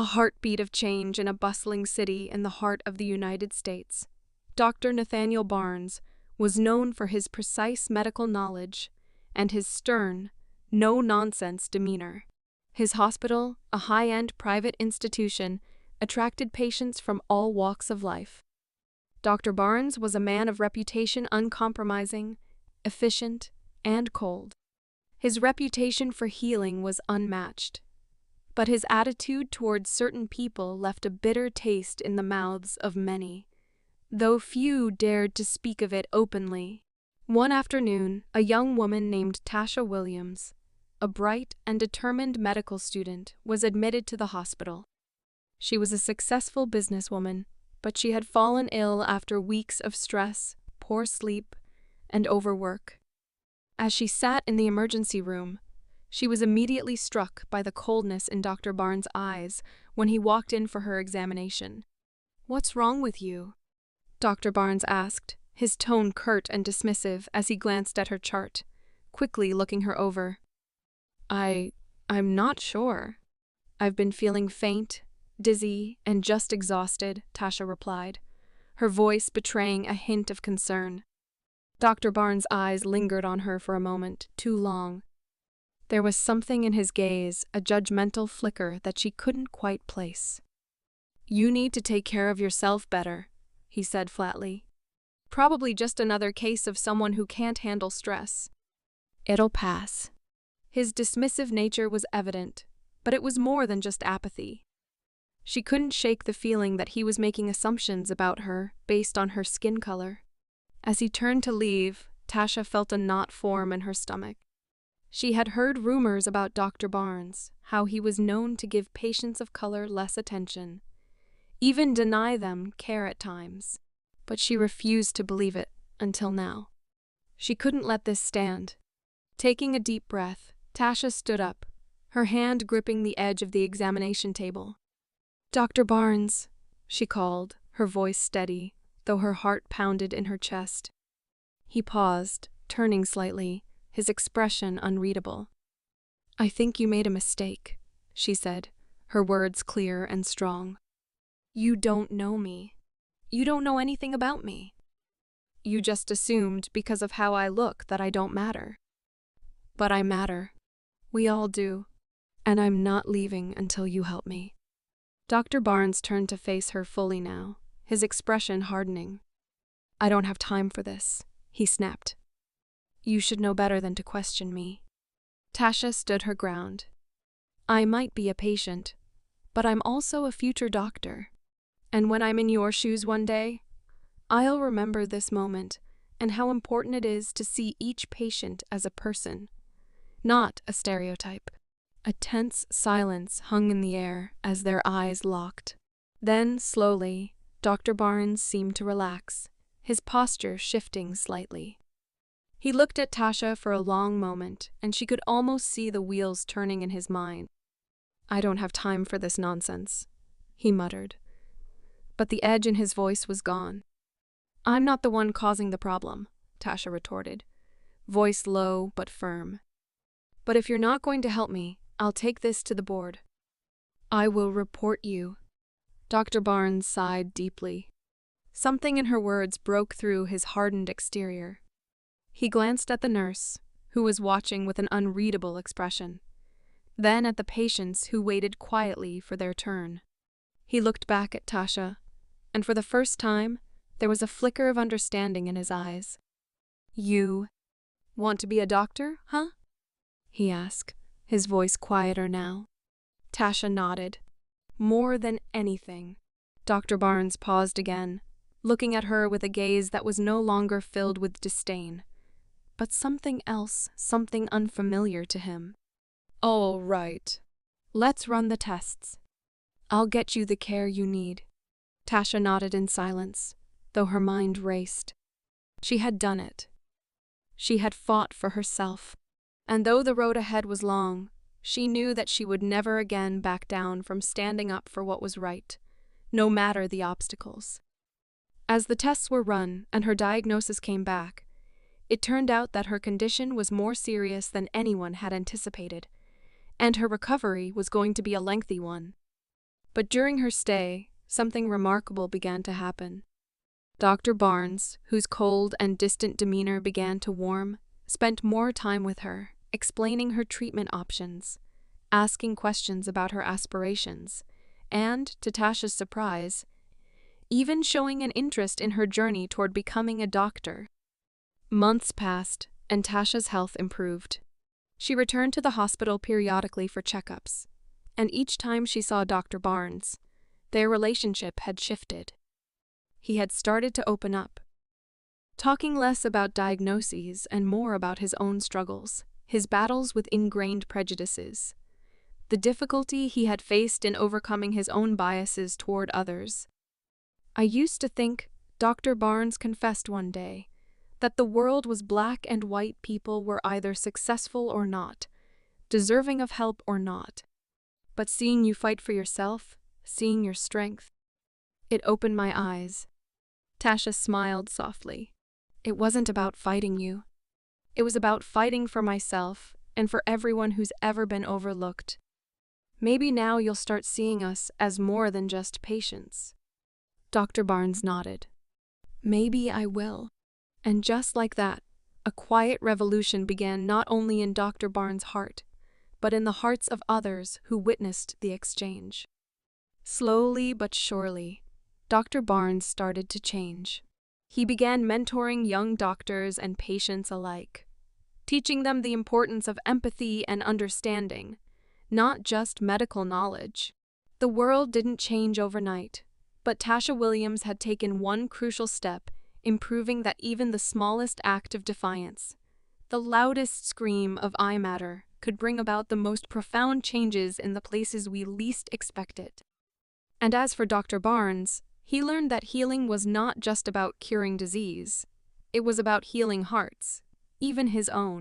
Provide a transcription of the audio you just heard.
a heartbeat of change in a bustling city in the heart of the United States. Dr. Nathaniel Barnes was known for his precise medical knowledge and his stern, no-nonsense demeanor. His hospital, a high-end private institution, attracted patients from all walks of life. Dr. Barnes was a man of reputation, uncompromising, efficient, and cold. His reputation for healing was unmatched, but his attitude towards certain people left a bitter taste in the mouths of many, though few dared to speak of it openly. One afternoon, a young woman named Tasha Williams, a bright and determined medical student, was admitted to the hospital. She was a successful businesswoman, but she had fallen ill after weeks of stress, poor sleep, and overwork. As she sat in the emergency room, she was immediately struck by the coldness in Dr. Barnes' eyes when he walked in for her examination. "What's wrong with you?" Dr. Barnes asked, his tone curt and dismissive as he glanced at her chart, quickly looking her over. I'm not sure. I've been feeling faint, dizzy, and just exhausted," Tasha replied, her voice betraying a hint of concern. Dr. Barnes' eyes lingered on her for a moment, too long. There was something in his gaze, a judgmental flicker that she couldn't quite place. "You need to take care of yourself better," he said flatly. "Probably just another case of someone who can't handle stress. It'll pass." His dismissive nature was evident, but it was more than just apathy. She couldn't shake the feeling that he was making assumptions about her based on her skin color. As he turned to leave, Tasha felt a knot form in her stomach. She had heard rumors about Dr. Barnes, how he was known to give patients of color less attention, even deny them care at times, but she refused to believe it until now. She couldn't let this stand. Taking a deep breath, Tasha stood up, her hand gripping the edge of the examination table. "Dr. Barnes," she called, her voice steady, though her heart pounded in her chest. He paused, turning slightly, his expression unreadable. "I think you made a mistake," she said, her words clear and strong. "You don't know me. You don't know anything about me. You just assumed because of how I look that I don't matter. But I matter. We all do. And I'm not leaving until you help me." Dr. Barnes turned to face her fully now, his expression hardening. "I don't have time for this," he snapped. "You should know better than to question me." Tasha stood her ground. "I might be a patient, but I'm also a future doctor. And when I'm in your shoes one day, I'll remember this moment and how important it is to see each patient as a person, not a stereotype." A tense silence hung in the air as their eyes locked. Then, slowly, Dr. Barnes seemed to relax, his posture shifting slightly. He looked at Tasha for a long moment, and she could almost see the wheels turning in his mind. "I don't have time for this nonsense," he muttered. But the edge in his voice was gone. "I'm not the one causing the problem," Tasha retorted, voice low but firm. "But if you're not going to help me, I'll take this to the board. I will report you." Dr. Barnes sighed deeply. Something in her words broke through his hardened exterior. He glanced at the nurse, who was watching with an unreadable expression, then at the patients who waited quietly for their turn. He looked back at Tasha, and for the first time, there was a flicker of understanding in his eyes. "You want to be a doctor, huh?" he asked, his voice quieter now. Tasha nodded. "More than anything." Dr. Barnes paused again, looking at her with a gaze that was no longer filled with disdain, but something else, something unfamiliar to him. "All right. Let's run the tests. I'll get you the care you need." Tasha nodded in silence, though her mind raced. She had done it. She had fought for herself. And though the road ahead was long, she knew that she would never again back down from standing up for what was right, no matter the obstacles. As the tests were run and her diagnosis came back, it turned out that her condition was more serious than anyone had anticipated, and her recovery was going to be a lengthy one. But during her stay, something remarkable began to happen. Dr. Barnes, whose cold and distant demeanor began to warm, spent more time with her, explaining her treatment options, asking questions about her aspirations, and, to Tasha's surprise, even showing an interest in her journey toward becoming a doctor. Months passed, and Tasha's health improved. She returned to the hospital periodically for checkups, and each time she saw Dr. Barnes, their relationship had shifted. He had started to open up, talking less about diagnoses and more about his own struggles, his battles with ingrained prejudices, the difficulty he had faced in overcoming his own biases toward others. "I used to think," Dr. Barnes confessed one day, "that the world was black and white. People were either successful or not, deserving of help or not. But seeing you fight for yourself, seeing your strength, it opened my eyes." Tasha smiled softly. "It wasn't about fighting you. It was about fighting for myself and for everyone who's ever been overlooked. Maybe now you'll start seeing us as more than just patients." Dr. Barnes nodded. "Maybe I will." And just like that, a quiet revolution began not only in Dr. Barnes' heart, but in the hearts of others who witnessed the exchange. Slowly but surely, Dr. Barnes started to change. He began mentoring young doctors and patients alike, teaching them the importance of empathy and understanding, not just medical knowledge. The world didn't change overnight, but Tasha Williams had taken one crucial step in proving that even the smallest act of defiance, the loudest scream of "I matter," could bring about the most profound changes in the places we least expect it. And as for Dr. Barnes, he learned that healing was not just about curing disease. It was about healing hearts, even his own.